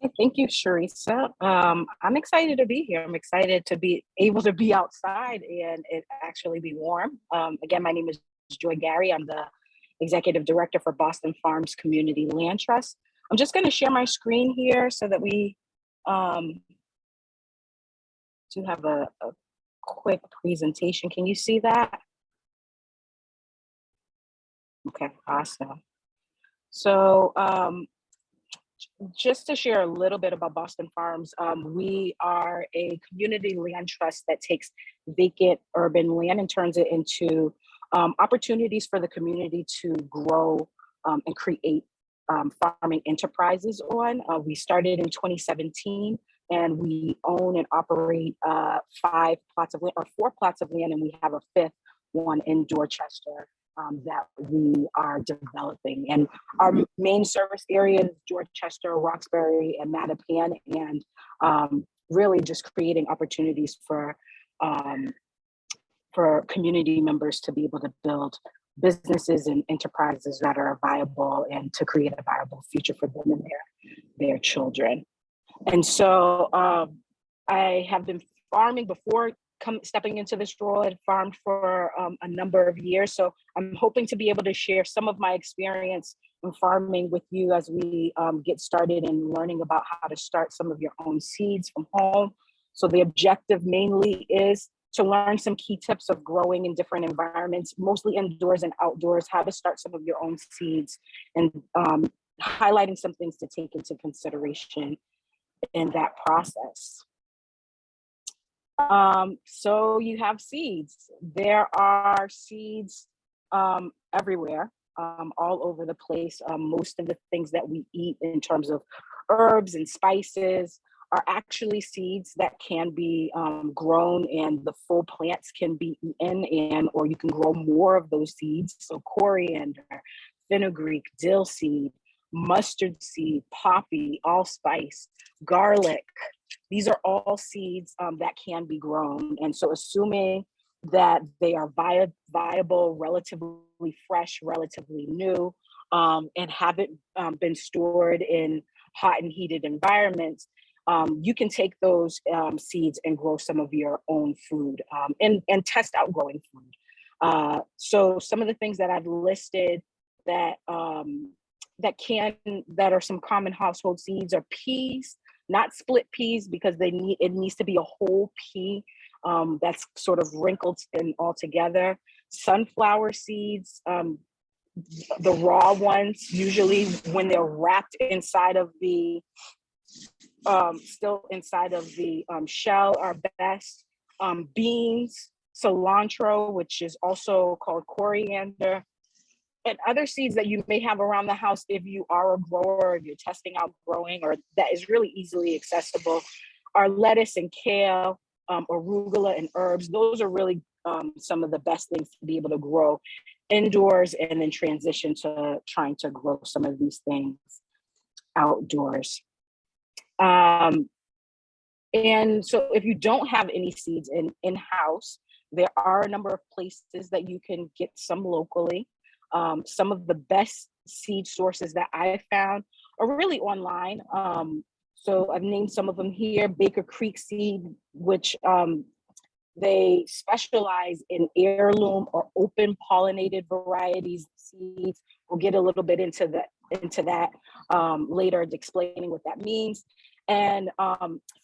Hey, thank you, Sharissa. I'm excited to be here. I'm excited to be able to be outside and it actually be warm. Again, my name is Joy Gary. I'm the Executive Director for Boston Farms Community Land Trust. I'm just going to share my screen here so that we um, do have a quick presentation. Can you see that? Okay, awesome. So just to share a little bit about Boston Farms, we are a community land trust that takes vacant urban land and turns it into opportunities for the community to grow and create farming enterprises on. We started in 2017 and we own and operate 4 plots of land, and we have a fifth one in Dorchester that we are developing. And our main service areas, Dorchester, Roxbury, and Mattapan, and really just creating opportunities for community members to be able to build businesses and enterprises that are viable and to create a viable future for them and their children. And so I have been farming before stepping into this role. I'd farmed for a number of years. So I'm hoping to be able to share some of my experience in farming with you as we get started in learning about how to start some of your own seeds from home. So the objective mainly is to learn some key tips of growing in different environments, mostly indoors and outdoors, how to start some of your own seeds, and highlighting some things to take into consideration in that process. So you have seeds. There are seeds everywhere, all over the place. Most of the things that we eat in terms of herbs and spices are actually seeds that can be grown, and the full plants can be eaten, or you can grow more of those seeds. So coriander, fenugreek, dill seed, mustard seed, poppy, allspice, garlic. These are all seeds that can be grown. And so assuming that they are viable, relatively fresh, relatively new, and haven't been stored in hot and heated environments, you can take those seeds and grow some of your own food, and test out growing food. So some of the things that I've listed that that are some common household seeds are peas, not split peas, because it needs to be a whole pea that's sort of wrinkled and all together. Sunflower seeds, the raw ones, usually when they're wrapped inside of the still inside of the shell, are best. Beans, cilantro, which is also called coriander, and other seeds that you may have around the house if you are a grower, you're testing out growing, or that is really easily accessible, are lettuce and kale, arugula and herbs. Those are really some of the best things to be able to grow indoors, and then transition to trying to grow some of these things outdoors. And so if you don't have any seeds in-house, there are a number of places that you can get some locally. Some of the best seed sources that I found are really online. So I've named some of them here. Baker Creek Seed, which they specialize in heirloom or open pollinated varieties of seeds. We'll get a little bit into that later, explaining what that means. And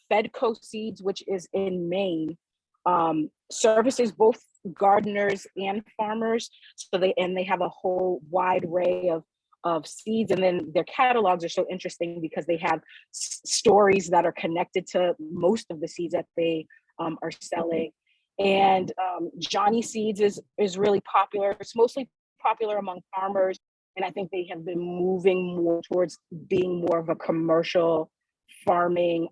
Fedco Seeds, which is in Maine, services both gardeners and farmers. So they have a whole wide array of seeds, and then their catalogs are so interesting because they have stories that are connected to most of the seeds that they are selling. And Johnny Seeds is really popular. It's mostly popular among farmers, and I think they have been moving more towards being more of a commercial farming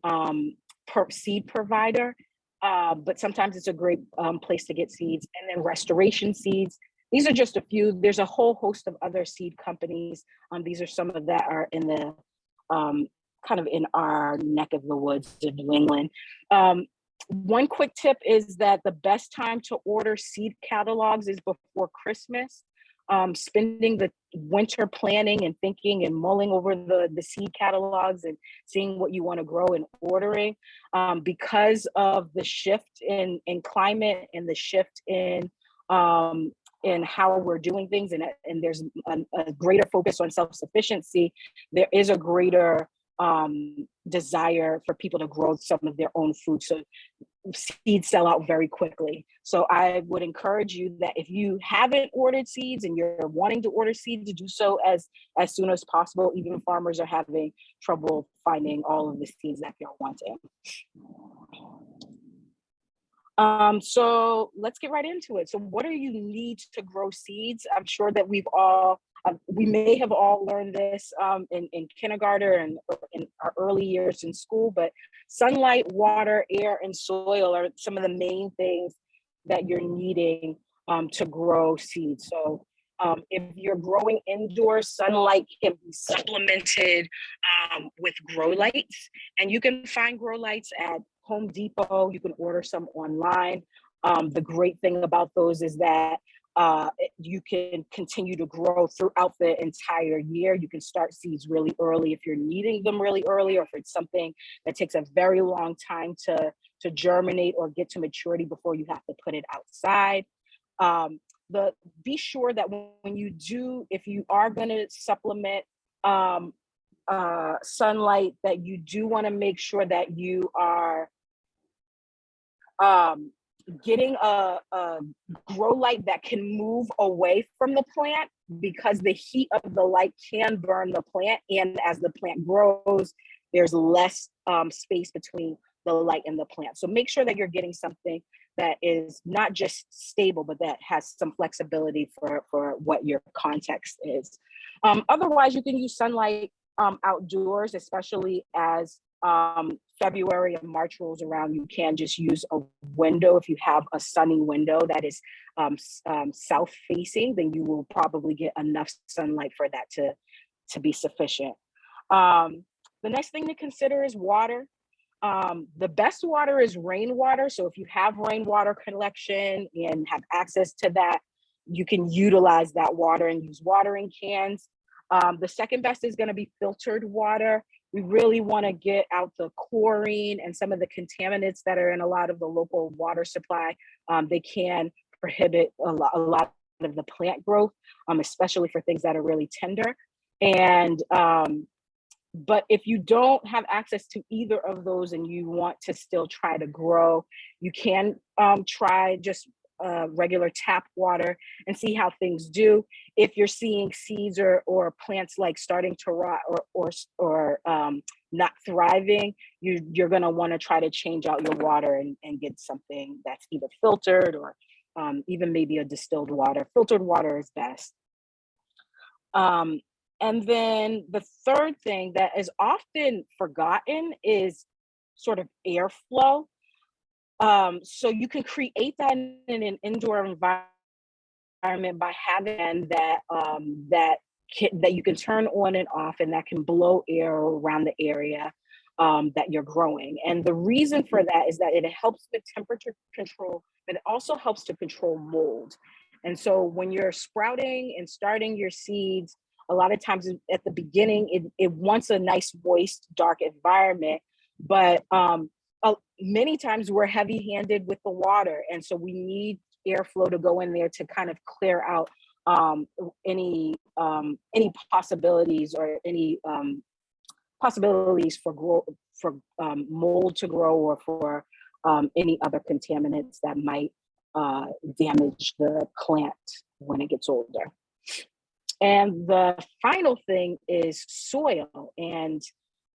seed provider. But sometimes it's a great place to get seeds. And then Restoration Seeds. These are just a few. There's a whole host of other seed companies. These are some of that are in the kind of in our neck of the woods in New England. One quick tip is that the best time to order seed catalogs is before Christmas. spending the winter planning and thinking and mulling over the seed catalogs and seeing what you want to grow and ordering. Because of the shift in climate and the shift in how we're doing things, and there's a greater focus on self-sufficiency, there is a greater desire for people to grow some of their own food. So seeds sell out very quickly. So I would encourage you that if you haven't ordered seeds and you're wanting to order seeds, to do so as soon as possible. Even farmers are having trouble finding all of the seeds that they're wanting. So let's get right into it. So what do you need to grow seeds? I'm sure that we may have all learned this in kindergarten and in our early years in school, but sunlight, water, air, and soil are some of the main things that you're needing to grow seeds. So if you're growing indoors, sunlight can be supplemented with grow lights, and you can find grow lights at Home Depot. You can order some online. The great thing about those is that you can continue to grow throughout the entire year. You can start seeds really early if you're needing them really early, or if it's something that takes a very long time to germinate or get to maturity before you have to put it outside. Be sure that when you do, if you are going to supplement sunlight, that you do want to make sure that you are getting a grow light that can move away from the plant, because the heat of the light can burn the plant, and as the plant grows, there's less space between the light and the plant. So make sure that you're getting something that is not just stable, but that has some flexibility for what your context is. Otherwise, you can use sunlight outdoors, especially as February and March rolls around. You can just use a window. If you have a sunny window that is south facing, then you will probably get enough sunlight for that to be sufficient. The next thing to consider is water. The best water is rainwater. So if you have rainwater collection and have access to that, you can utilize that water and use watering cans. The second best is going to be filtered water. We really want to get out the chlorine and some of the contaminants that are in a lot of the local water supply. They can prohibit a lot of the plant growth, especially for things that are really tender. And but if you don't have access to either of those and you want to still try to grow, you can try just regular tap water and see how things do. If you're seeing seeds or plants like starting to rot or not thriving, you're going to want to try to change out your water and get something that's either filtered or even maybe a distilled water. Filtered water is best. And then the third thing that is often forgotten is sort of airflow. So you can create that in an indoor environment by having that you can turn on and off, and that can blow air around the area that you're growing. And the reason for that is that it helps with temperature control, but it also helps to control mold. And so when you're sprouting and starting your seeds, a lot of times at the beginning, it wants a nice, moist, dark environment, but many times we're heavy-handed with the water, and so we need airflow to go in there to kind of clear out any possibilities or any possibilities for mold to grow, or for any other contaminants that might damage the plant when it gets older. And the final thing is soil. And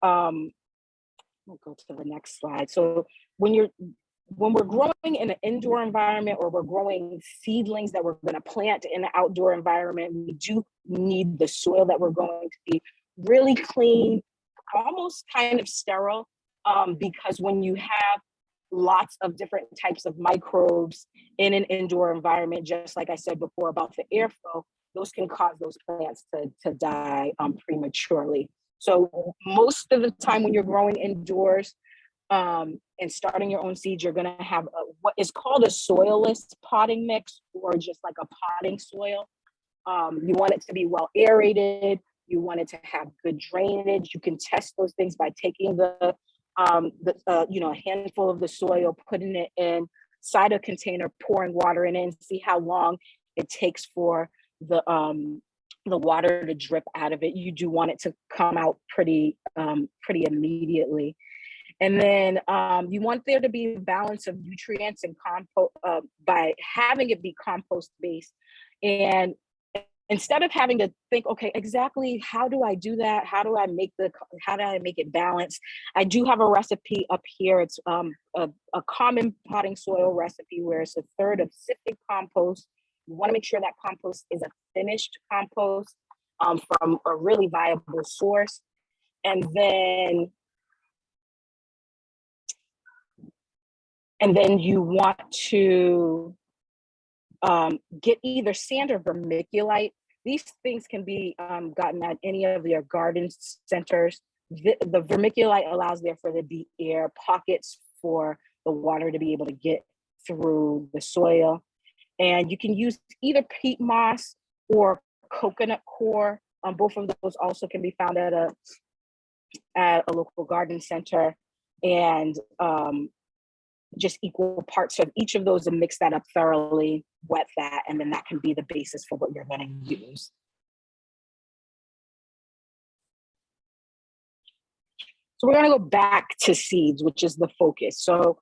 we'll go to the next slide. So when we're growing in an indoor environment, or we're growing seedlings that we're going to plant in an outdoor environment, we do need the soil that we're going to be really clean, almost kind of sterile, because when you have lots of different types of microbes in an indoor environment, just like I said before about the airflow, those can cause those plants to die prematurely. So most of the time when you're growing indoors and starting your own seeds, you're going to have what is called a soilless potting mix, or just like a potting soil. You want it to be well aerated. You want it to have good drainage. You can test those things by taking a handful of the soil, putting it inside a container, pouring water in it, and see how long it takes for the water to drip out of it. You do want it to come out pretty immediately. And then you want there to be a balance of nutrients and compost by having it be compost based. And instead of having to think, okay, exactly how do I do that? How do I make it balanced? I do have a recipe up here. It's a common potting soil recipe where it's a third of sifted compost. You want to make sure that compost is a finished compost from a really viable source. And then you want to get either sand or vermiculite. These things can be gotten at any of your garden centers. The vermiculite allows there for there to be air pockets for the water to be able to get through the soil. And you can use either peat moss or coconut coir. Both of those also can be found at a local garden center. And just equal parts of each of those and mix that up thoroughly, wet that, and then that can be the basis for what you're going to use. So we're going to go back to seeds, which is the focus. So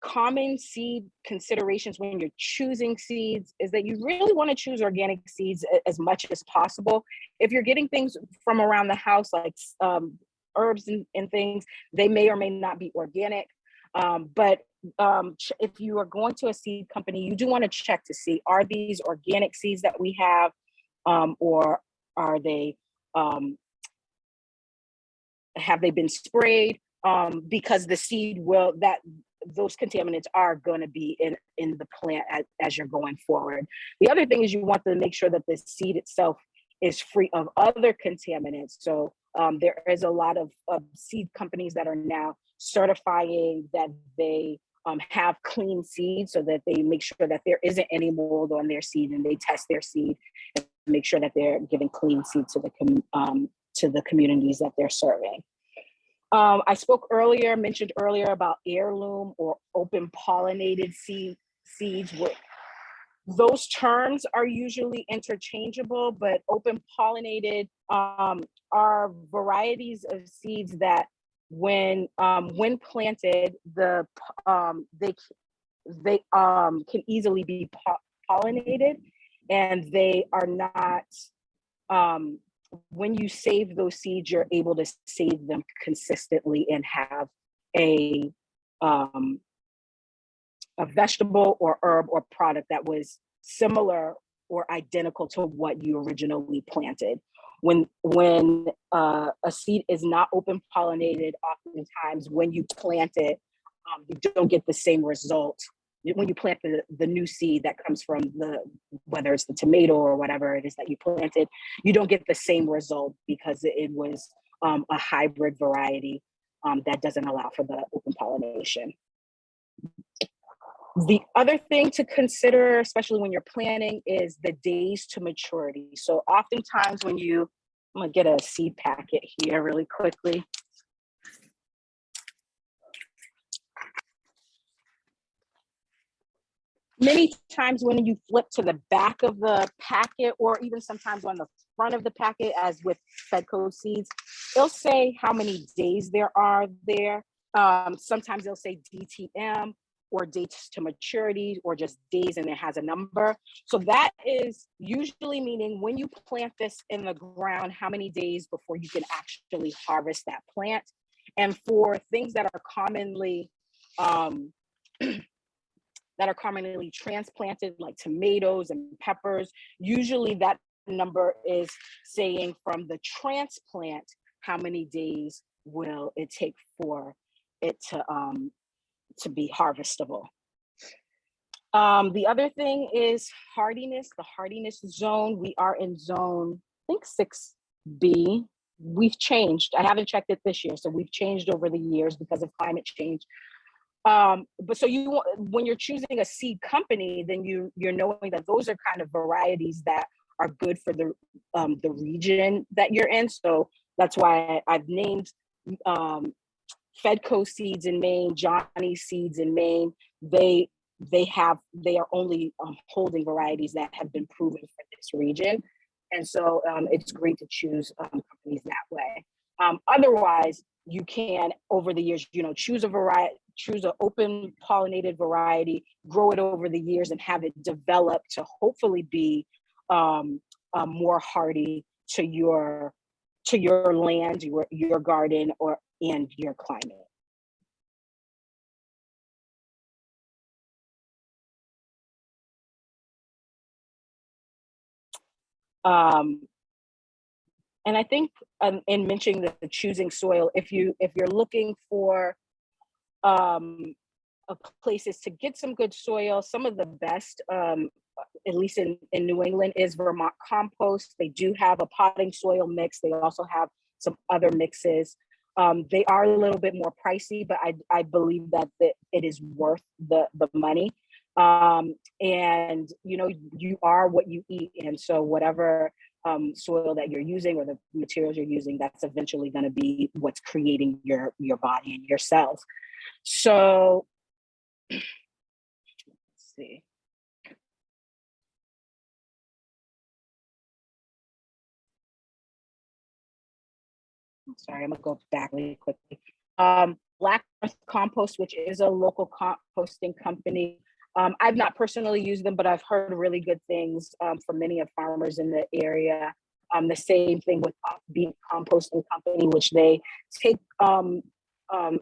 common seed considerations when you're choosing seeds is that you really want to choose organic seeds as much as possible. If you're getting things from around the house, like herbs and things, they may or may not be organic. But if you are going to a seed company, you do want to check to see, are these organic seeds that we have, or are they, have they been sprayed? Because the seed those contaminants are going to be in the plant as you're going forward. The other thing is you want to make sure that the seed itself is free of other contaminants. So there is a lot of seed companies that are now certifying that they have clean seed, so that they make sure that there isn't any mold on their seed, and they test their seed and make sure that they're giving clean seed to the communities that they're serving. I mentioned earlier about heirloom or open pollinated seeds. Those terms are usually interchangeable, but open pollinated are varieties of seeds that when planted, they can easily be pollinated, and they are not, when you save those seeds, you're able to save them consistently and have a vegetable or herb or product that was similar or identical to what you originally planted. When a seed is not open pollinated, oftentimes when you plant it, you don't get the same result. When you plant the new seed that comes from whether it's the tomato or whatever it is that you planted, you don't get the same result because it was a hybrid variety that doesn't allow for the open pollination. The other thing to consider, especially when you're planting, is the days to maturity. So oftentimes I'm gonna get a seed packet here really quickly. Many times when you flip to the back of the packet, or even sometimes on the front of the packet, as with Fedco seeds, it'll say how many days there are there. Sometimes they'll say DTM, or dates to maturity, or just days, and it has a number. So that is usually meaning when you plant this in the ground, how many days before you can actually harvest that plant. And for things that are commonly transplanted, like tomatoes and peppers, usually that number is saying from the transplant, how many days will it take for it to be harvestable. The other thing is hardiness, the hardiness zone. We are in zone, I think 6B. We've changed. I haven't checked it this year, so we've changed over the years because of climate change. But so when you're choosing a seed company, then you're knowing that those are kind of varieties that are good for the region that you're in. So that's why I've named Fedco seeds in Maine, Johnny seeds in Maine. They are only holding varieties that have been proven for this region. And so it's great to choose companies that way. Otherwise, you can, over the years, choose a variety, choose an open pollinated variety, grow it over the years, and have it develop to hopefully be more hardy to your land, your garden, and your climate. And I think in mentioning the choosing soil, if you're looking for places to get some good soil, some of the best, at least in New England, is Vermont Compost. They do have a potting soil mix. They also have some other mixes. They are a little bit more pricey, but I believe that it is worth the money. And you are what you eat, and so whatever soil that you're using or the materials you're using, that's eventually going to be what's creating your body and your cells. So let's see. Sorry, I'm gonna go back really quickly. Black Earth Compost, which is a local composting company. I've not personally used them, but I've heard really good things from many of farmers in the area. The same thing with Offbeat Composting Company, which they take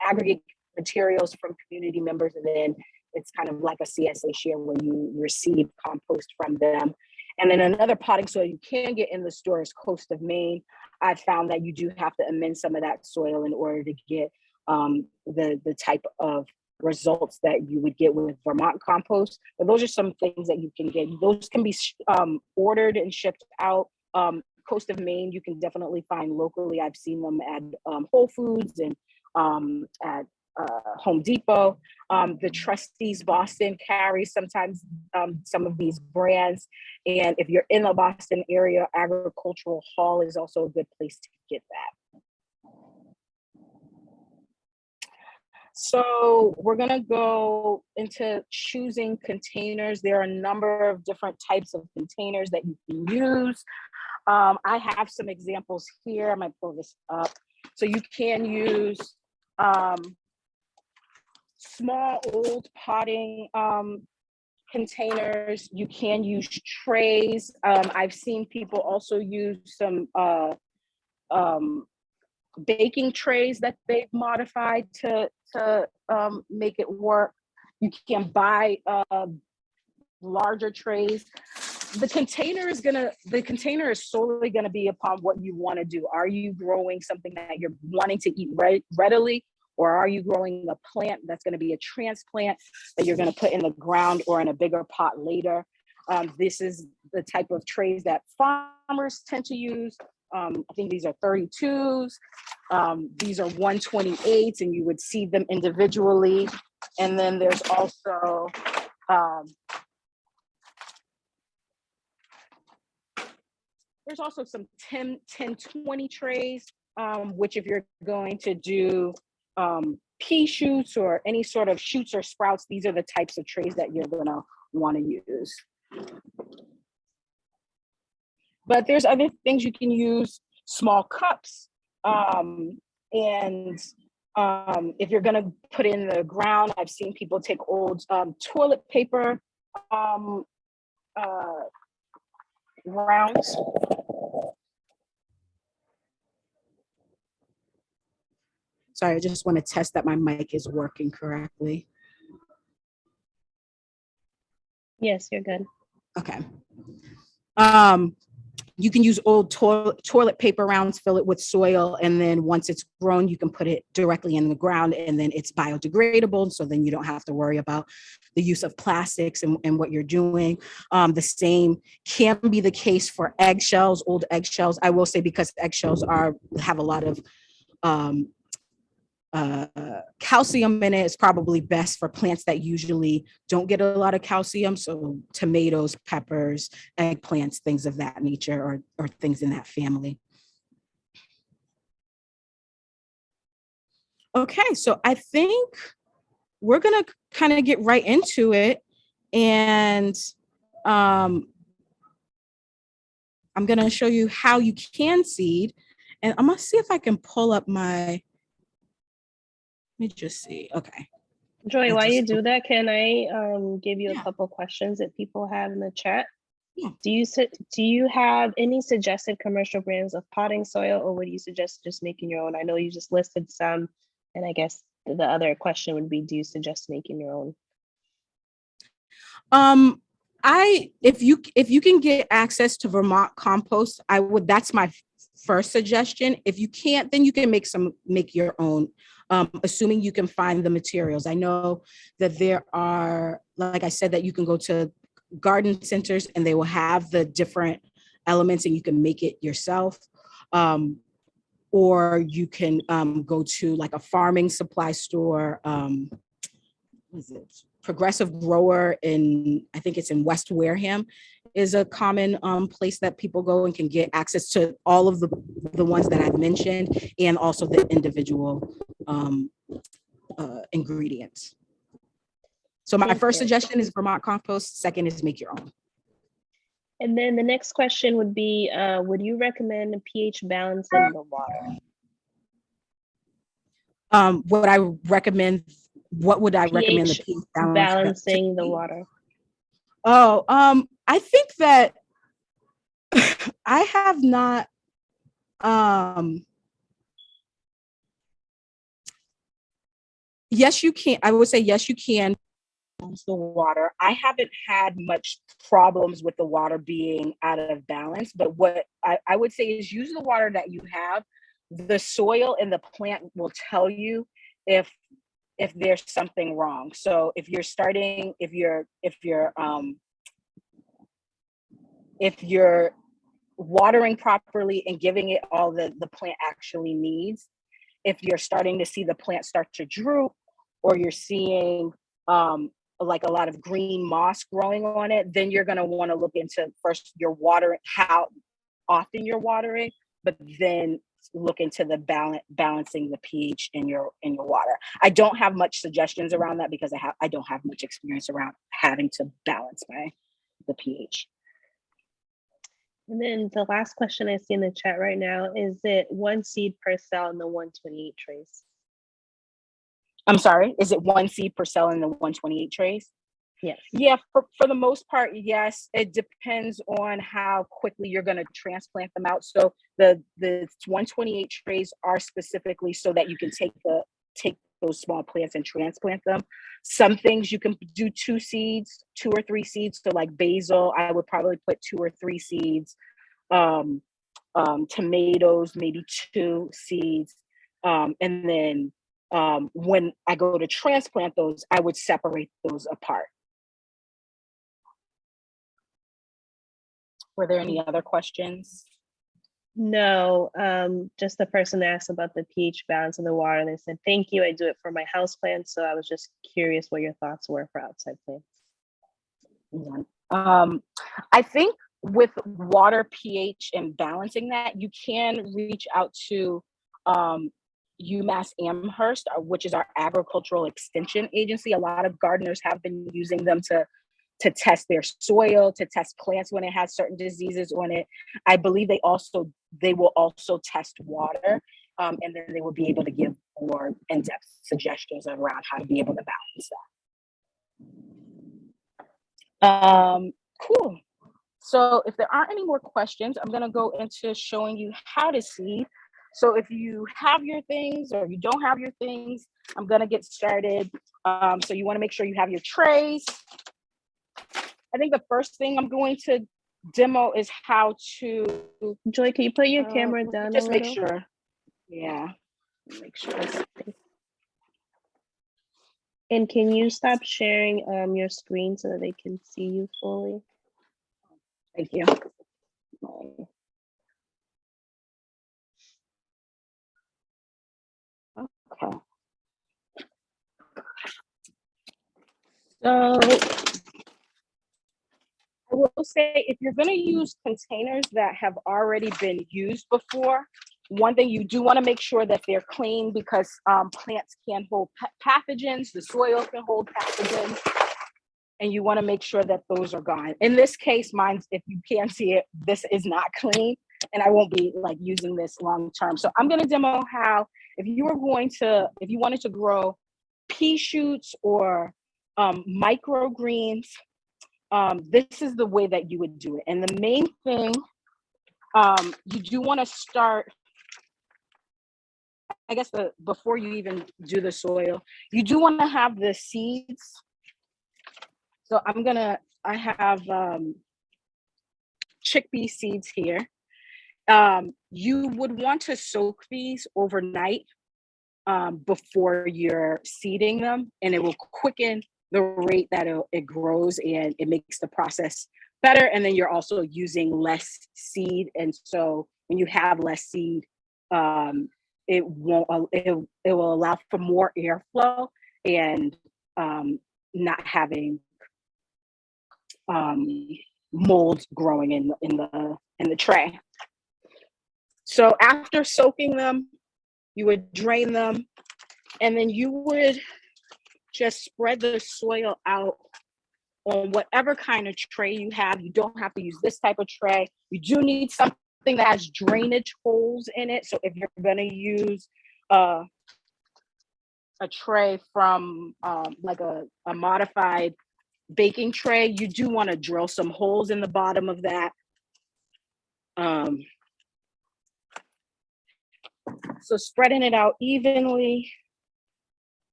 aggregate materials from community members, and then it's kind of like a CSA share where you receive compost from them. And then another potting soil you can get in the store is Coast of Maine. I've found that you do have to amend some of that soil in order to get the type of results that you would get with Vermont Compost. But those are some things that you can get. Those can be ordered and shipped out. Coast of Maine, you can definitely find locally. I've seen them at Whole Foods and at Home Depot. The Trustees Boston carries sometimes some of these brands. And if you're in the Boston area, Agricultural Hall is also a good place to get that. So we're gonna go into choosing containers. There are a number of different types of containers that you can use. I have some examples here. I might pull this up. So you can use small old potting containers. You can use trays. I've seen people also use some baking trays that they've modified to make it work. You can buy larger trays. The container is solely gonna be upon what you want to do. Are you growing something that you're wanting to eat readily, or are you growing a plant that's going to be a transplant that you're going to put in the ground or in a bigger pot later? This is the type of trays that farmers tend to use. I think these are 32s. These are 128s, and you would see them individually. And then there's also some 10-20 trays, which if you're going to do pea shoots or any sort of shoots or sprouts, these are the types of trays that you're gonna wanna use. But there's other things you can use, small cups, and if you're gonna put in the ground, I've seen people take old toilet paper rounds. Sorry, I just want to test that my mic is working correctly. Yes, you're good. Okay. You can use old toilet paper rounds, fill it with soil, and then once it's grown, you can put it directly in the ground, and then it's biodegradable. So then you don't have to worry about the use of plastics and what you're doing. The same can be the case for eggshells, old eggshells. I will say, because eggshells have a lot of calcium in it is probably best for plants that usually don't get a lot of calcium. So tomatoes, peppers, eggplants, things of that nature, or things in that family. Okay, so I think we're gonna kind of get right into it. And I'm gonna show you how you can seed. And I'm gonna see if I can pull up my, let me just see, okay. Joy, I while you just- do that, can I give you Yeah. a couple questions that people have in the chat? Yeah. Do you have any suggested commercial brands of potting soil, or would you suggest just making your own? I know you just listed some, and I guess the other question would be, do you suggest making your own? If you can get access to Vermont compost, I would, that's my first suggestion. If you can't, then you can make your own, assuming you can find the materials. I know that there are, like I said, that you can go to garden centers and they will have the different elements and you can make it yourself. Or you can go to like a farming supply store, what is it? Progressive Grower I think it's in West Wareham, is a common place that people go and can get access to all of the ones that I've mentioned, and also the individual ingredients. So my first suggestion is Vermont compost. Second is make your own. And then the next question would be, would you recommend a pH balance in the water? What would I recommend the pH balance balancing the water? Oh, I think that I have not, yes, you can. I would say, yes, you can balance the water. I haven't had much problems with the water being out of balance, but what I would say is use the water that you have. The soil and the plant will tell you if there's something wrong. So if you're watering properly and giving it all the plant actually needs, if you're starting to see the plant start to droop, or you're seeing like a lot of green moss growing on it, then you're going to want to look into first your watering, how often you're watering, but then look into the balancing the pH in your water. I don't have much suggestions around that because I don't have much experience around having to balance the pH. And then the last question I see in the chat right now, is it one seed per cell in the 128 trays? I'm sorry, is it one seed per cell in the 128 trays? Yes. Yeah, for the most part, yes. It depends on how quickly you're going to transplant them out. So the 128 trays are specifically so that you can take those small plants and transplant them. Some things you can do 2 or 3 seeds. So like basil, I would probably put 2 or 3 seeds. Tomatoes, maybe 2 seeds. And then when I go to transplant those, I would separate those apart. Were there any other questions? No, just the person asked about the pH balance in the water. They said, thank you, I do it for my house plants. So I was just curious what your thoughts were for outside plants. I think with water pH and balancing that, you can reach out to UMass Amherst, which is our agricultural extension agency. A lot of gardeners have been using them to test their soil, to test plants when it has certain diseases on it. I believe they will also test water, and then they will be able to give more in-depth suggestions around how to be able to balance that. Cool. So if there aren't any more questions, I'm gonna go into showing you how to seed. So if you have your things or you don't have your things, I'm gonna get started. So you wanna make sure you have your trays. I think the first thing I'm going to demo is how to. Joy, can you put your camera down just a make little? sure. Yeah, make sure. And can you stop sharing your screen so that they can see you fully? Thank you. Okay. So I will say, if you're going to use containers that have already been used before, one thing you do want to make sure that they're clean, because plants can hold pathogens, the soil can hold pathogens, and you want to make sure that those are gone. In this case, mine's, if you can't see it, this is not clean, and I won't be like using this long term. So I'm going to demo how, if you wanted to grow pea shoots or microgreens, this is the way that you would do it. And the main thing, you do want to start, I guess, before you even do the soil, you do want to have the seeds. So I have chickpea seeds here. You would want to soak these overnight before you're seeding them, and it will quicken the rate that it grows, and it makes the process better. And then you're also using less seed, and so when you have less seed, it will allow for more airflow and not having mold growing in the tray. So after soaking them, you would drain them, and then you would just spread the soil out on whatever kind of tray you have. You don't have to use this type of tray. You do need something that has drainage holes in it. So if you're going to use a tray from like a modified baking tray, you do want to drill some holes in the bottom of that. So spreading it out evenly.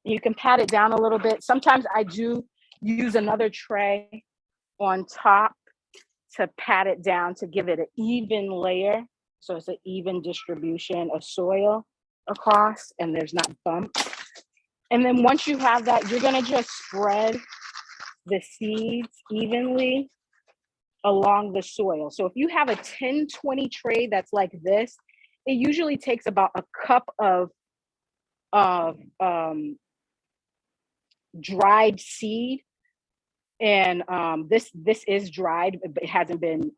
You can pat it down a little bit. Sometimes I do use another tray on top to pat it down to give it an even layer. So it's an even distribution of soil across, and there's not bumps. And then once you have that, you're gonna just spread the seeds evenly along the soil. So if you have a 10-20 tray that's like this, it usually takes about a cup of dried seed. And this is dried, but it hasn't been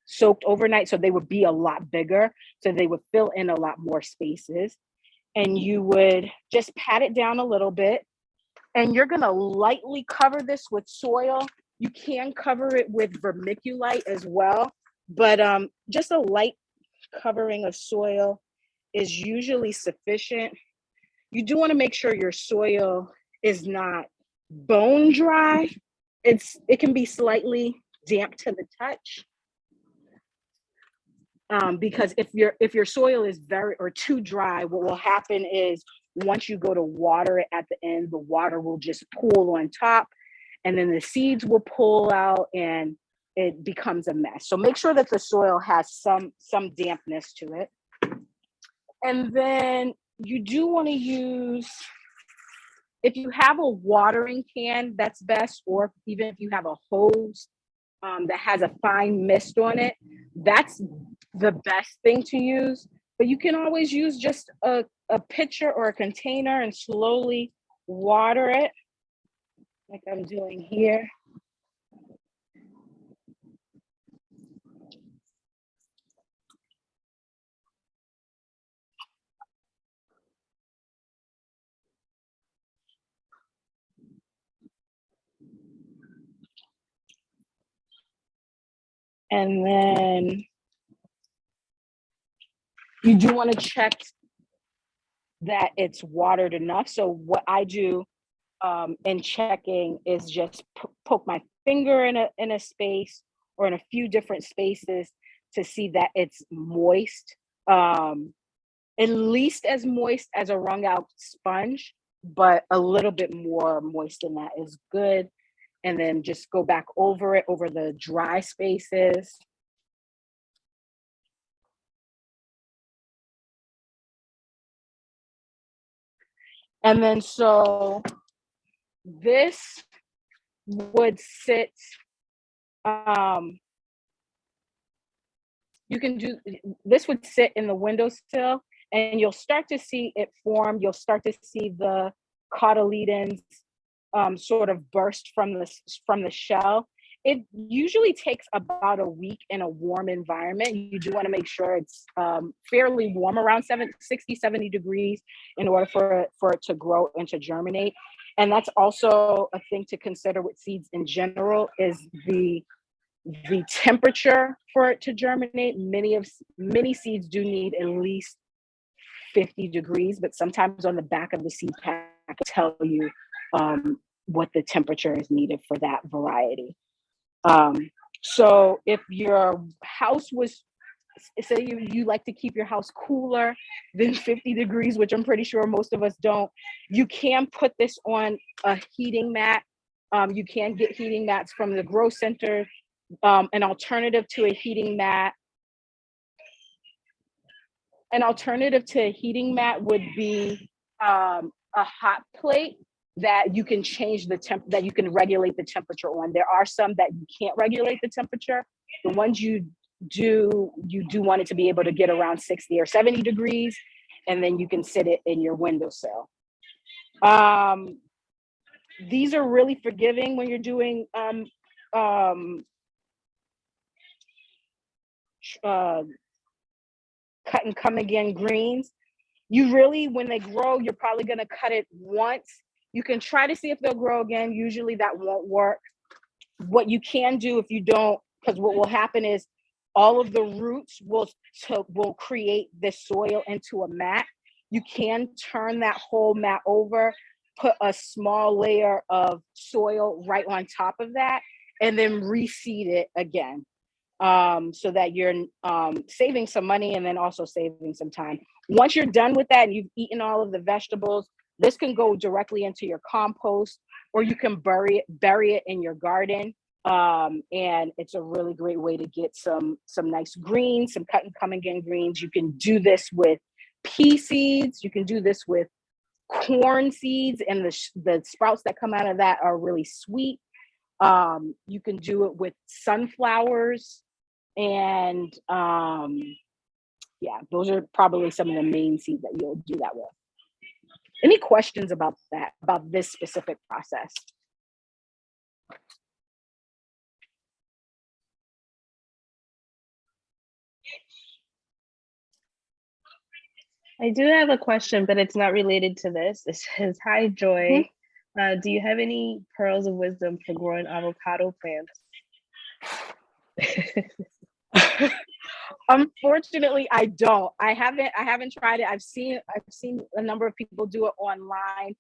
soaked overnight, so they would be a lot bigger. So they would fill in a lot more spaces. And you would just pat it down a little bit, and you're gonna lightly cover this with soil. You can cover it with vermiculite as well, but just a light covering of soil is usually sufficient. You do want to make sure your soil is not bone dry. It can be slightly damp to the touch. Because if your soil is very or too dry, what will happen is once you go to water it at the end, the water will just pool on top, and then the seeds will pull out, and it becomes a mess. So make sure that the soil has some dampness to it. And then you do want to use, if you have a watering can, that's best, or even if you have a hose that has a fine mist on it, that's the best thing to use. But you can always use just a pitcher or a container and slowly water it, like I'm doing here. And then you do want to check that it's watered enough. So what I do in checking is just poke my finger in a space or in a few different spaces to see that it's moist, at least as moist as a wrung out sponge, but a little bit more moist than that is good. And then just go back over it, over the dry spaces. And then so this would sit, you can do, this would sit in the windowsill, and you'll start to see it form. You'll start to see the cotyledons sort of burst from the shell. It usually takes about a week in a warm environment. You do want to make sure it's fairly warm, around 60, 70 degrees, in order for it to grow and to germinate. And that's also a thing to consider with seeds in general, is the temperature for it to germinate. Many seeds do need at least 50 degrees, but sometimes on the back of the seed pack tell you what the temperature is needed for that variety. So if your house was, say you like to keep your house cooler than 50 degrees, which I'm pretty sure most of us don't, you can put this on a heating mat. You can get heating mats from the grow center. An alternative to a heating mat would be a hot plate that you can change that you can regulate the temperature on. There are some that you can't regulate the temperature. The ones you do want it to be able to get around 60 or 70 degrees, and then you can sit it in your windowsill. These are really forgiving when you're doing cut and come again greens. You really, when they grow, you're probably going to cut it once. You can try to see if they'll grow again. Usually that won't work. What you can do if you don't, because what will happen is all of the roots will create this soil into a mat. You can turn that whole mat over, put a small layer of soil right on top of that, and then reseed it again. So that you're saving some money and then also saving some time. Once you're done with that and you've eaten all of the vegetables, this can go directly into your compost, or you can bury it in your garden. And it's a really great way to get some nice greens, some cut and come again greens. You can do this with pea seeds. You can do this with corn seeds, and the sprouts that come out of that are really sweet. You can do it with sunflowers, and yeah, those are probably some of the main seeds that you'll do that with. Any questions about this specific process? I do have a question, but it's not related to this. It says, "Hi, Joy. Do you have any pearls of wisdom for growing avocado plants?" Unfortunately, I don't. I haven't tried it. I've seen a number of people do it online.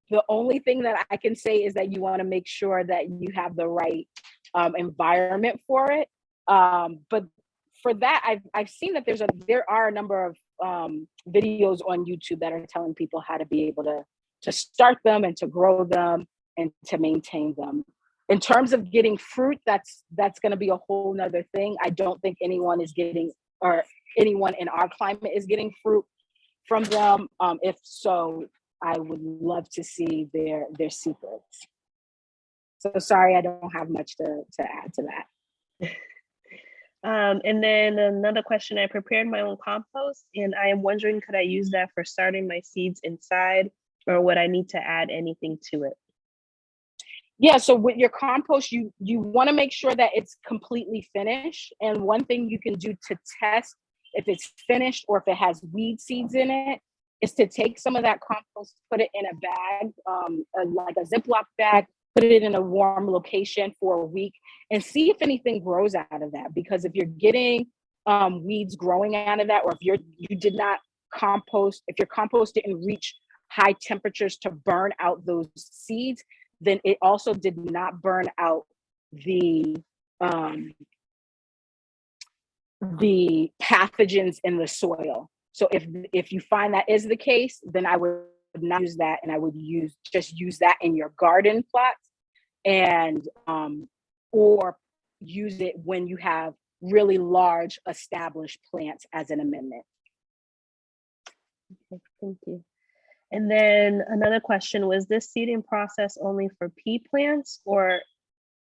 The only thing that I can say is that you want to make sure that you have the right environment for it. But for that, I've seen that there are a number of videos on YouTube that are telling people how to be able to start them and to grow them and to maintain them. In terms of getting fruit, that's going to be a whole nother thing. I don't think anyone is getting, or anyone in our climate is getting fruit from them. If so, I would love to see their secrets. So sorry, I don't have much to add to that. And then another question: I prepared my own compost, and I am wondering, could I use that for starting my seeds inside, or would I need to add anything to it? Yeah, so with your compost, you want to make sure that it's completely finished. And one thing you can do to test if it's finished or if it has weed seeds in it is to take some of that compost, put it in a bag, like a Ziploc bag, put it in a warm location for a week, and see if anything grows out of that. Because if you're getting weeds growing out of that, or if you did not compost, if your compost didn't reach high temperatures to burn out those seeds, then it also did not burn out the pathogens in the soil. So if you find that is the case, then I would not use that, and I would just use that in your garden plots, and or use it when you have really large established plants as an amendment. Okay, thank you. And then another question: was this seeding process only for pea plants, or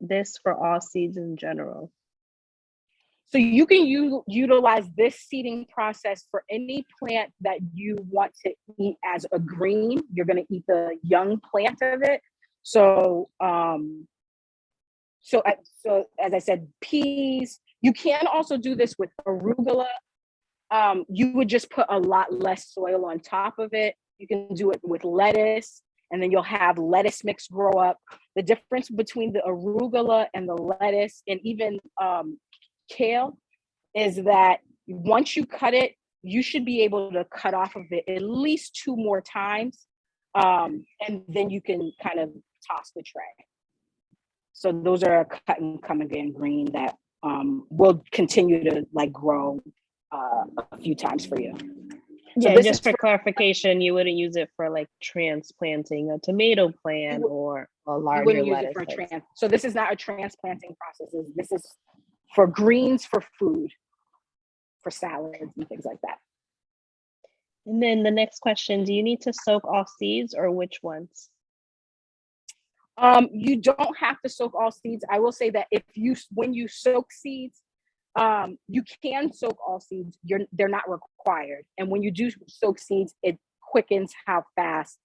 this for all seeds in general? So you can utilize this seeding process for any plant that you want to eat as a green. You're going to eat the young plant of it. So, so as I said, peas. You can also do this with arugula. You would just put a lot less soil on top of it. You can do it with lettuce, and then you'll have lettuce mix grow up. The difference between the arugula and the lettuce, and even kale, is that once you cut it, you should be able to cut off of it at least 2 more times, and then you can kind of toss the tray. So those are a cut and come again green that will continue to like grow a few times for you. Yeah, so just for clarification, you wouldn't use it for like transplanting a tomato plant or a larger lettuce. So this is not a transplanting process. This is for greens, for food, for salads and things like that. And then the next question, do you need to soak all seeds or which ones? You don't have to soak all seeds. I will say that when you soak seeds, you can soak all seeds. They're not required. And when you do soak seeds, it quickens how fast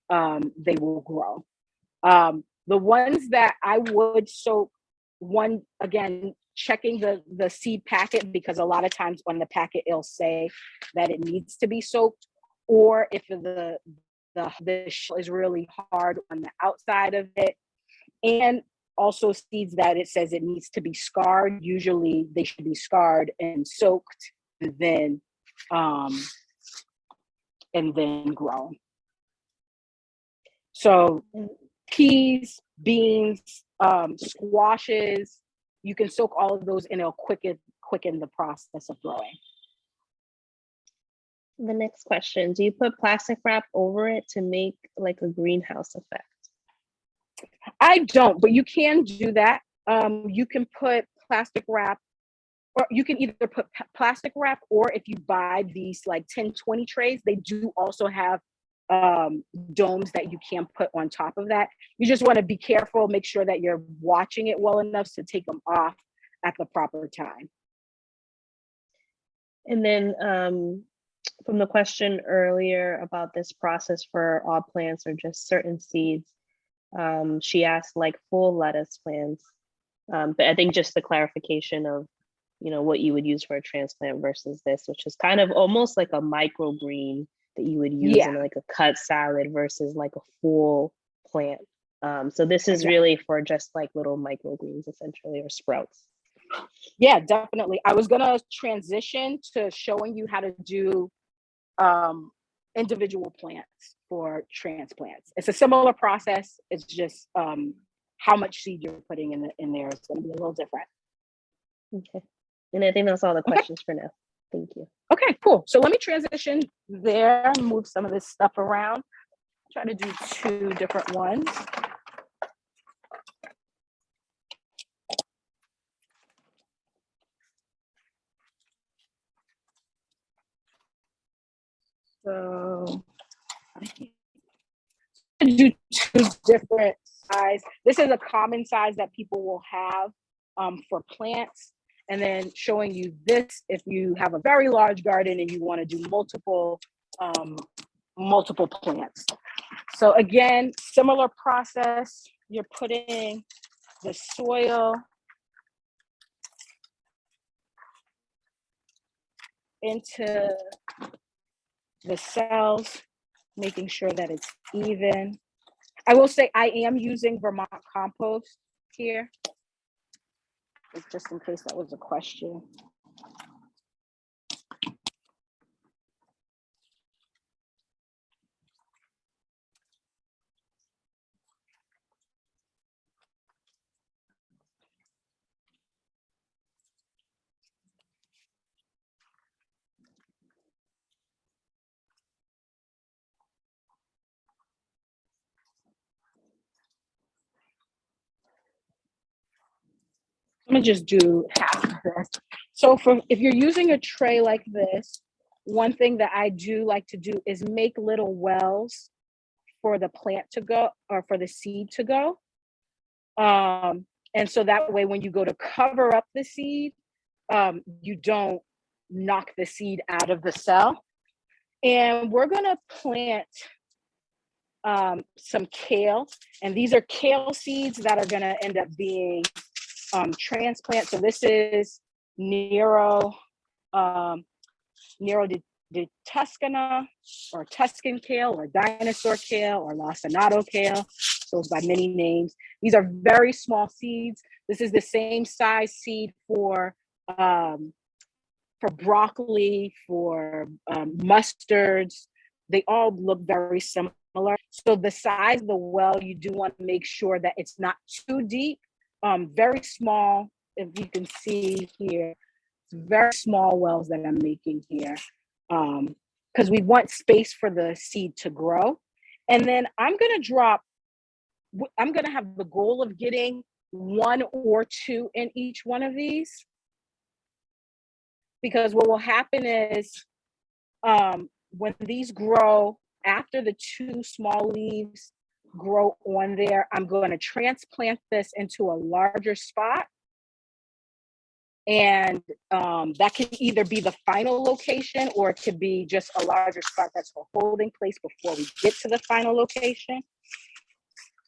they will grow. The ones that I would soak, one, again, checking the seed packet, because a lot of times on the packet it'll say that it needs to be soaked, or if the shell is really hard on the outside of it, and also seeds that it says it needs to be scarred. Usually they should be scarred and soaked and then grown. So peas, beans, squashes, you can soak all of those and it'll quicken the process of growing. The next question, do you put plastic wrap over it to make like a greenhouse effect? I don't, but you can do that. You can put plastic wrap, or you can either put plastic wrap, or if you buy these like 10-20 trays, they do also have domes that you can put on top of that. You just want to be careful, make sure that you're watching it well enough to take them off at the proper time. And then from the question earlier about this process for all plants or just certain seeds, she asked like full lettuce plants, but I think just the clarification of, you know, what you would use for a transplant versus this, which is kind of almost like a microgreen that you would use in like a cut salad versus like a full plant. So this is really for just like little microgreens essentially, or sprouts. Yeah, definitely. I was gonna transition to showing you how to do individual plants for transplants. It's a similar process. It's just how much seed you're putting in there is going to be a little different. Okay, and I think that's all the questions for now. Thank you. Okay, cool. So let me transition there and move some of this stuff around. Try to do 2 different ones. So I do 2 different size. This is a common size that people will have for plants, and then showing you this if you have a very large garden and you want to do multiple plants. So again, similar process. You're putting the soil into the cells, making sure that it's even. I will say I am using Vermont compost here, just in case that was a question. I'm gonna just do half of this. So if you're using a tray like this, one thing that I do like to do is make little wells for the plant to go, or for the seed to go. And so that way, when you go to cover up the seed, you don't knock the seed out of the cell. And we're gonna plant some kale, and these are kale seeds that are gonna end up being transplant. So this is Nero de Tuscana, or Tuscan kale, or dinosaur kale, or lacinato kale. Goes by many names. These are very small seeds. This is the same size seed for broccoli, for mustards. They all look very similar. So the size of the well, you do want to make sure that it's not too deep. Very small, if you can see here, very small wells that I'm making here, because we want space for the seed to grow. And then I'm going to have the goal of getting 1 or 2 in each one of these, because what will happen is when these grow, after the 2 small leaves grow on there, I'm going to transplant this into a larger spot. And that can either be the final location, or it could be just a larger spot that's a holding place before we get to the final location.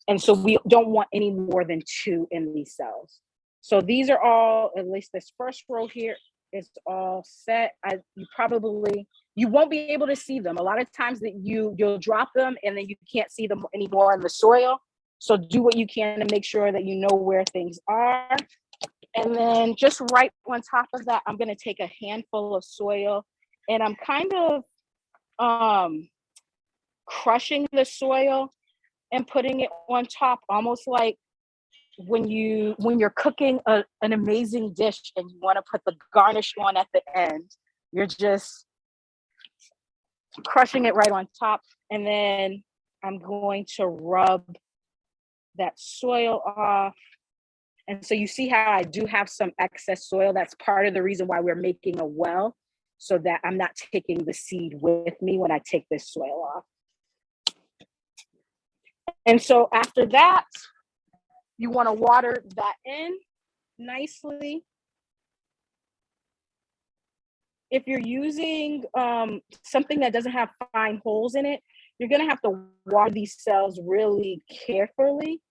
And so we don't want any more than 2 in these cells. So these are all, at least this first row here is all set. You won't be able to see them. A lot of times that you'll drop them and then you can't see them anymore in the soil. So do what you can to make sure that you know where things are. And then just right on top of that, I'm going to take a handful of soil, and I'm kind of crushing the soil and putting it on top, almost like when you're cooking an amazing dish and you want to put the garnish on at the end. You're just crushing it right on top, and then I'm going to rub that soil off. And so you see how I do have some excess soil. That's part of the reason why we're making a well, so that I'm not taking the seed with me when I take this soil off. And so after that, you want to water that in nicely. If you're using something that doesn't have fine holes in it, you're going to have to water these cells really carefully.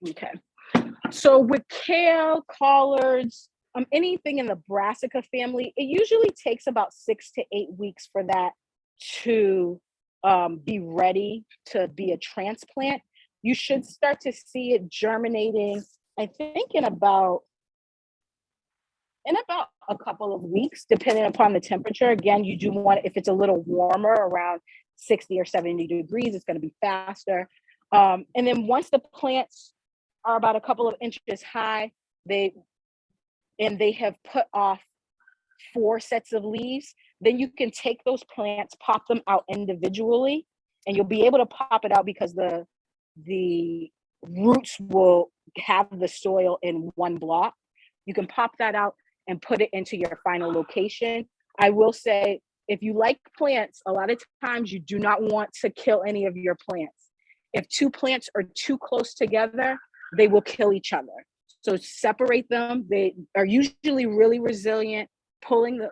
Okay. So with kale, collards, anything in the brassica family, it usually takes about 6 to 8 weeks for that to be ready to be a transplant. You should start to see it germinating, I think, in about a couple of weeks, depending upon the temperature. Again, you do want, if it's a little warmer, around 60 or 70 degrees, it's going to be faster. And then once the plants are about a couple of inches high, they have put off 4 sets of leaves, then you can take those plants, pop them out individually, and you'll be able to pop it out because the roots will have the soil in one block. You can pop that out and put it into your final location. I will say, if you like plants, a lot of times you do not want to kill any of your plants. If 2 plants are too close together, they will kill each other. So separate them. They are usually really resilient,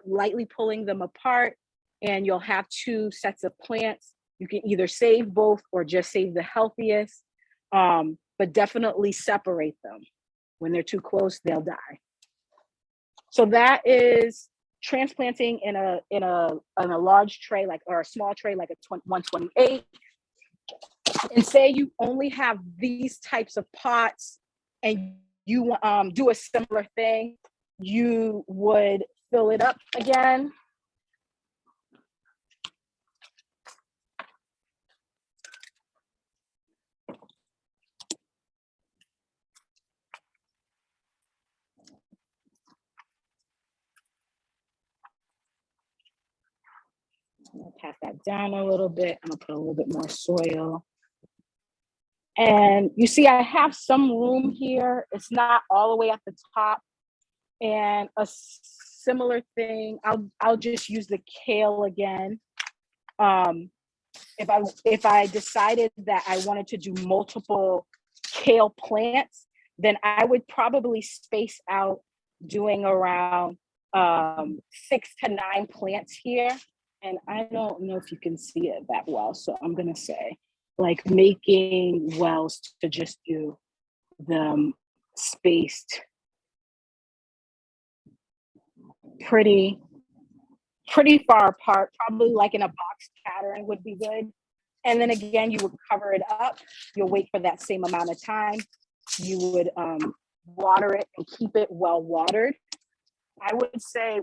lightly pulling them apart, and you'll have 2 sets of plants. You can either save both or just save the healthiest, but definitely separate them. When they're too close, they'll die. So that is transplanting in a large tray, or a small tray, like a 128. And say you only have these types of pots, and you do a similar thing, you would fill it up again. I'm gonna pat that down a little bit. I'm gonna put a little bit more soil. And you see, I have some room here. It's not all the way at the top. And a similar thing, I'll just use the kale again. If I decided that I wanted to do multiple kale plants, then I would probably space out doing around 6 to 9 plants here. And I don't know if you can see it that well, so I'm gonna say like making wells to just do them spaced pretty far apart, probably like in a box pattern would be good. And then again, you would cover it up. You'll wait for that same amount of time. You would water it and keep it well watered. I would say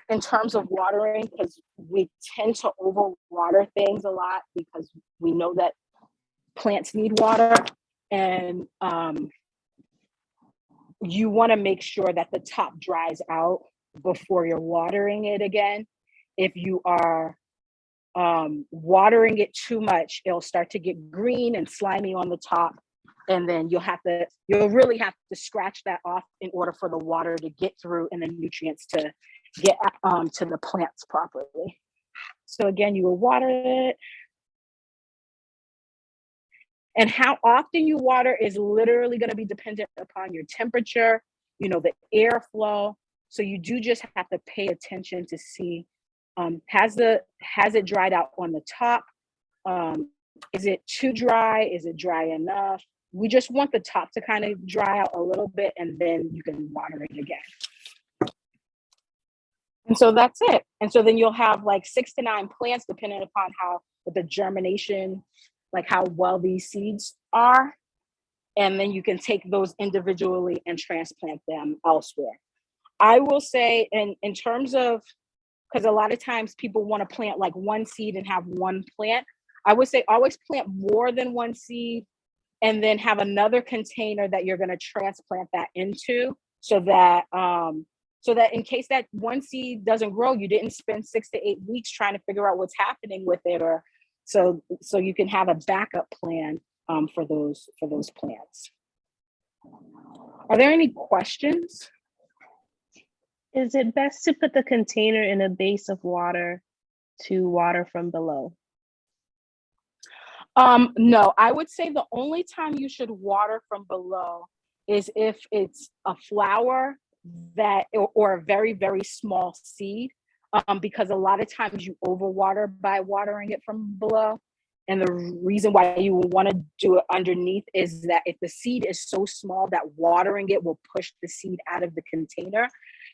in terms of watering, because we tend to overwater things a lot because we know that plants need water. And you want to make sure that the top dries out before you're watering it again. If you are watering it too much, it'll start to get green and slimy on the top. And then you'll really have to scratch that off in order for the water to get through and the nutrients to get to the plants properly. So again, you will water it. And how often you water is literally going to be dependent upon your temperature, the airflow. So you do just have to pay attention to see, has it dried out on the top? Is it too dry? Is it dry enough? We just want the top to kind of dry out a little bit, and then you can water it again. And so that's it. And so then you'll have like 6 to 9 plants, depending upon the germination, like how well these seeds are. And then you can take those individually and transplant them elsewhere. I will say in terms of, because a lot of times people want to plant like one seed and have one plant. I would say always plant more than one seed and then have another container that you're going to transplant that into, so that in case that one seed doesn't grow, you didn't spend 6 to 8 weeks trying to figure out what's happening with it, or so you can have a backup plan for those plants. Are there any questions? Is it best to put the container in a base of water to water from below? No, I would say the only time you should water from below is if it's a flower or a very, very small seed, because a lot of times you overwater by watering it from below. And the reason why you want to do it underneath is that if the seed is so small that watering it will push the seed out of the container,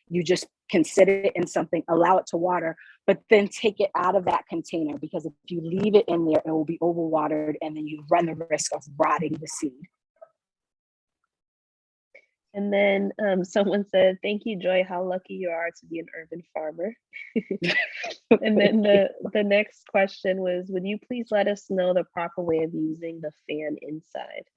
you just can sit it in something, allow it to water, but then take it out of that container, because if you leave it in there, it will be overwatered and then you run the risk of rotting the seed. And then someone said, "Thank you, Joy. How lucky you are to be an urban farmer." And then the next question was, "Would you please let us know the proper way of using the fan inside?"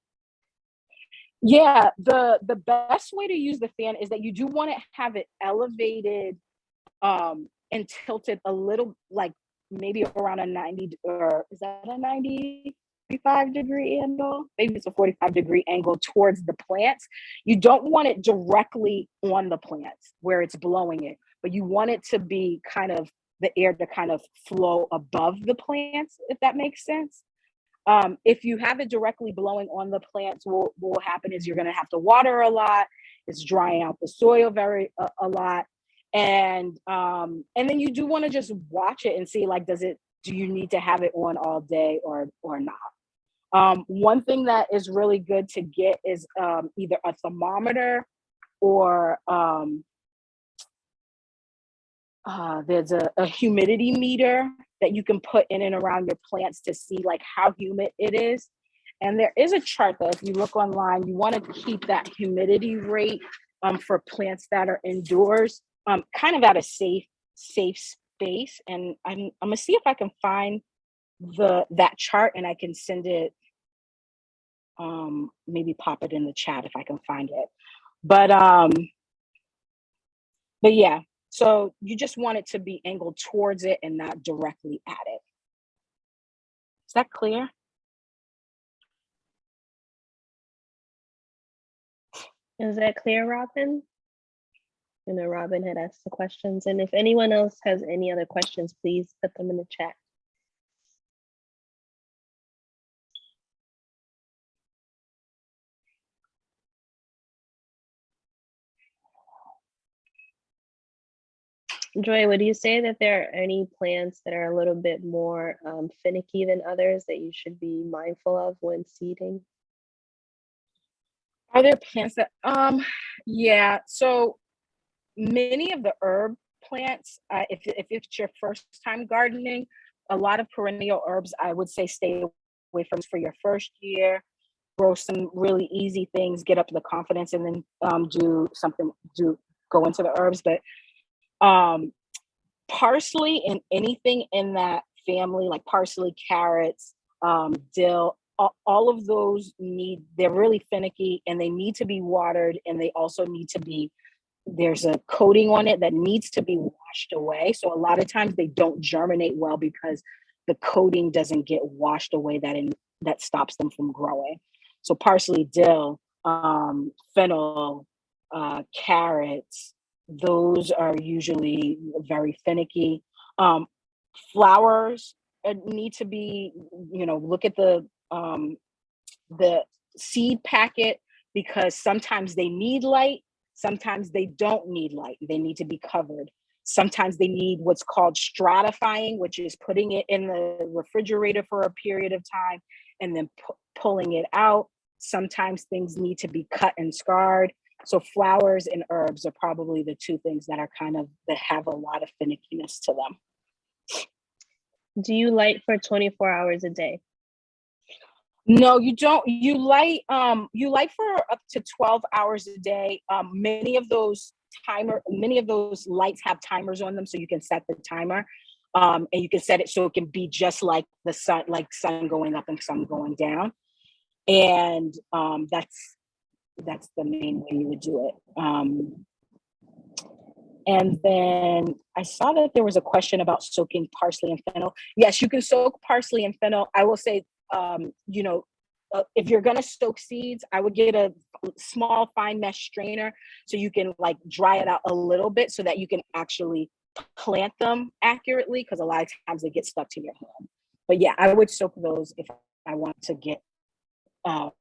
Yeah, the best way to use the fan is that you do want to have it elevated and tilted a little, like maybe around a 90, or is that a 95-degree angle? Maybe it's a 45-degree angle towards the plants. You don't want it directly on the plants where it's blowing it, but you want it to be kind of the air to kind of flow above the plants, if that makes sense. If you have it directly blowing on the plants, what will happen is you're going to have to water a lot. It's drying out the soil a lot. And then you do want to just watch it and see, like, do you need to have it on all day or not? One thing that is really good to get is either a thermometer or there's a humidity meter that you can put in and around your plants to see like how humid it is. And there is a chart that if you look online, you want to keep that humidity rate for plants that are indoors kind of at a safe space. And I'm gonna see if I can find that chart, and I can send it, maybe pop it in the chat if I can find it. But yeah, so you just want it to be angled towards it and not directly at it. Is that clear? Is that clear, Robin? I know Robin had asked the questions, and if anyone else has any other questions, please put them in the chat. Joy, would you say that there are any plants that are a little bit more finicky than others that you should be mindful of when seeding? Are there plants that, yeah, so many of the herb plants, if it's your first time gardening, a lot of perennial herbs, I would say stay away from for your first year. Grow some really easy things, get up the confidence, and then go into the herbs. But parsley and anything in that family, like parsley, carrots, dill, all of those they're really finicky and they need to be watered, and they also need to be, there's a coating on it that needs to be washed away. So a lot of times they don't germinate well because the coating doesn't get washed away, that stops them from growing. So parsley, dill, fennel, carrots, those are usually very finicky. Flowers need to be, look at the seed packet, because sometimes they need light, sometimes they don't need light. They need to be covered. Sometimes they need what's called stratifying, which is putting it in the refrigerator for a period of time and then pulling it out. Sometimes things need to be cut and scarred. So flowers and herbs are probably the two things that have a lot of finickiness to them. Do you light for 24 hours a day? No, you don't. You light for up to 12 hours a day. Many of those lights have timers on them, so you can set the timer. And you can set it so it can be just like the sun, like sun going up and sun going down. And that's the main way you would do it. And then I saw that there was a question about soaking parsley and fennel. Yes, you can soak parsley and fennel. I will say, if you're gonna soak seeds, I would get a small fine mesh strainer so you can like dry it out a little bit so that you can actually plant them accurately, because a lot of times they get stuck to your hand. But yeah, I would soak those if I want to get a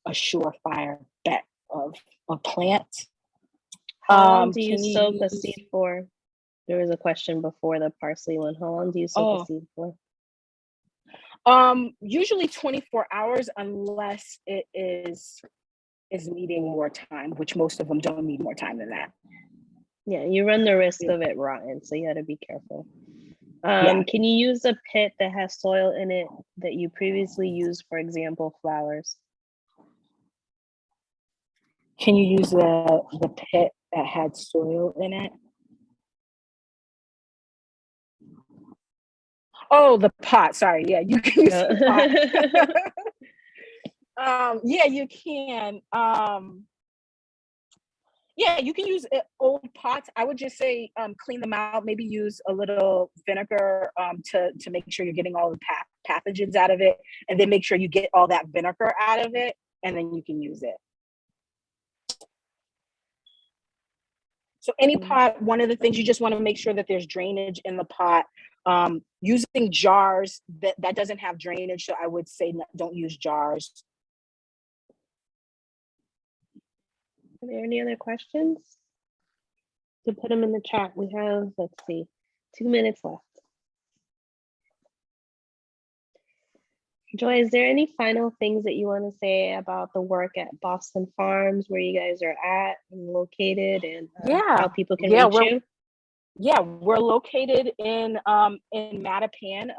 surefire bet of a plant. How long do you soak a seed for? There was a question before the parsley one. How long do you soak a seed for? Usually 24 hours, unless it is needing more time, which most of them don't need more time than that. Yeah, you run the risk of it rotting, so you got to be careful. Can you use a pit that has soil in it that you previously used, for example, flowers? Can you use the pit that had soil in it? Oh, the pot. Sorry. Yeah, you can use the pot. Yeah, you can. Yeah, you can use old pots. I would just say clean them out. Maybe use a little vinegar to make sure you're getting all the pathogens out of it, and then make sure you get all that vinegar out of it, and then you can use it. So any pot, one of the things you just want to make sure that there's drainage in the pot. Using jars that doesn't have drainage, so I would say don't use jars. Are there any other questions? To put them in the chat. We have, let's see, 2 minutes left. Joy, is there any final things that you want to say about the work at Boston Farms, where you guys are at and located, and how people can reach you? Yeah, we're located in Mattapan,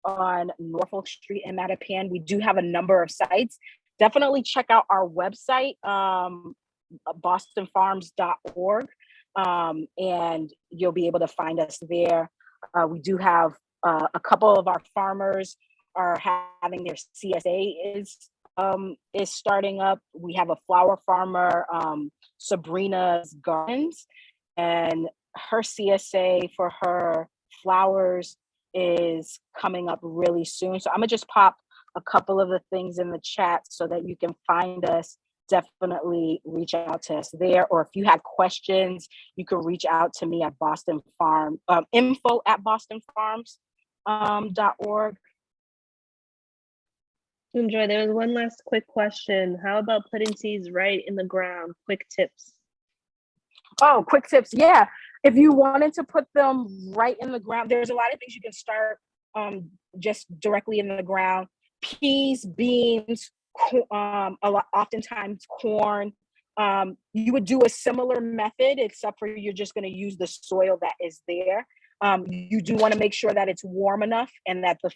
on Norfolk Street in Mattapan. We do have a number of sites. Definitely check out our website, bostonfarms.org, and you'll be able to find us there. We do have a couple of our farmers are having their CSA is starting up. We have a flower farmer, Sabrina's Gardens, and her CSA for her flowers is coming up really soon. So I'm gonna just pop a couple of the things in the chat so that you can find us. definitely reach out to us there. Or if you have questions, you can reach out to me at Boston Farm, info@bostonfarms.org. Enjoy. There was one last quick question. How about putting seeds right in the ground? Quick tips. Oh, quick tips. Yeah. If you wanted to put them right in the ground, there's a lot of things you can start just directly in the ground. Peas, beans, oftentimes corn. You would do a similar method, except for you're just going to use the soil that is there. You do want to make sure that it's warm enough and that the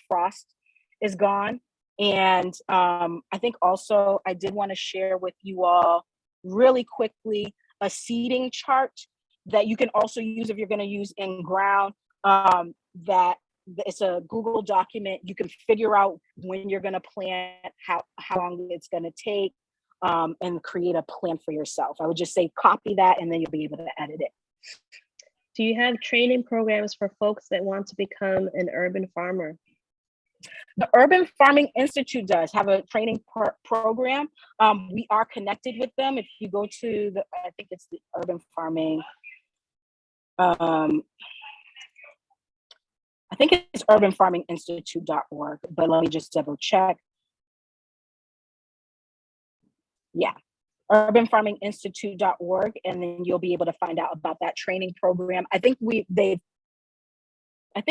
frost is gone. And I think also I did want to share with you all really quickly a seeding chart that you can also use if you're going to use in ground. That it's a Google document. You can figure out when you're going to plant, how long it's going to take, and create a plan for yourself. I would just say copy that, and then you'll be able to edit it. Do you have training programs for folks that want to become an urban farmer? The Urban Farming Institute does have a training program. We are connected with them. If you go to I think it's the Urban Farming, I think it's urbanfarminginstitute.org, but let me just double check. Yeah, urbanfarminginstitute.org, and then you'll be able to find out about that training program. I think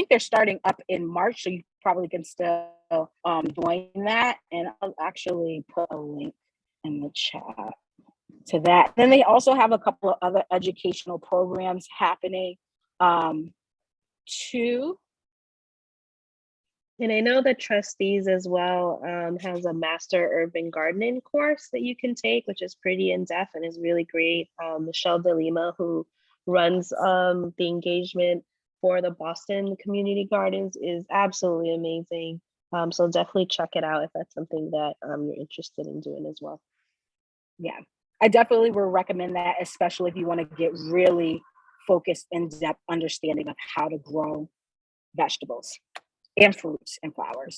they're starting up in March, so you probably can still join that. And I'll actually put a link in the chat to that. Then they also have a couple of other educational programs happening too. And I know the Trustees as well has a master urban gardening course that you can take, which is pretty in-depth and is really great. Michelle De Lima, who runs the engagement for the Boston Community Gardens, is absolutely amazing. So definitely check it out if that's something that you're interested in doing as well. Yeah, I definitely would recommend that, especially if you want to get really focused, in-depth understanding of how to grow vegetables and fruits and flowers.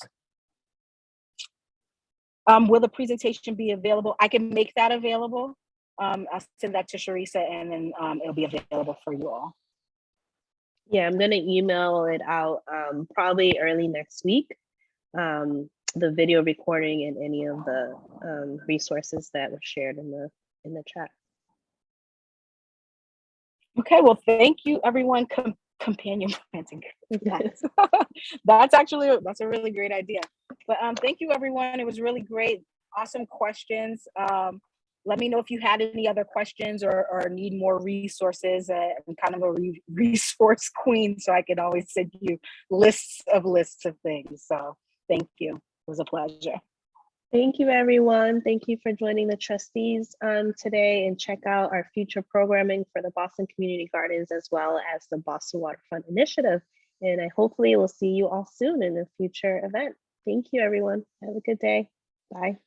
Will the presentation be available? I can make that available. I'll send that to Sharisa, and then it'll be available for you all. Yeah, I'm going to email it out probably early next week. The video recording and any of the resources that were shared in the chat. Okay, well, thank you, everyone. Companion planting. That's a really great idea. But thank you, everyone. It was really great. Awesome questions. Let me know if you had any other questions or need more resources. I'm kind of a resource queen, so I can always send you lists of things. So thank you. It was a pleasure. Thank you, everyone. Thank you for joining the trustees today, and check out our future programming for the Boston Community Gardens as well as the Boston Waterfront Initiative. And I hopefully will see you all soon in a future event. Thank you, everyone. Have a good day. Bye.